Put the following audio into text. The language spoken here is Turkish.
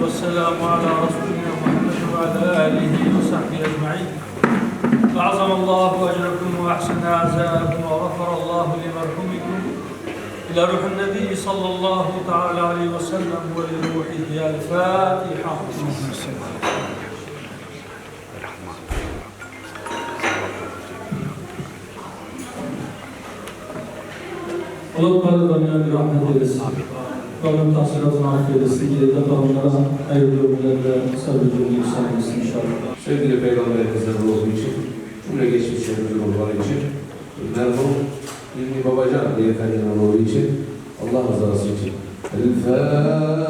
والسلام على رسولنا محمد وعلى آله وصحبه أجمعين. أعظم الله أجركم وأحسن أعزاءكم وغفر الله لمرحومكم إلى روح النبي صلى الله تعالى عليه وسلم ولروحه الفاتحة. Allah kalanlarına bir rahmet eylesin. Rabbim tahsilatını affeylesin. Geride kalanlara hayırlı ömürlerle sabırlı yükselmesin inşallah. Sevgili Peygamberimizin ruhu için, cümle geçmişlerimizin ruhları için, merhum İlmi Babacan Beyefendi'nin ruhu için, Allah rızası için. El-Fatiha.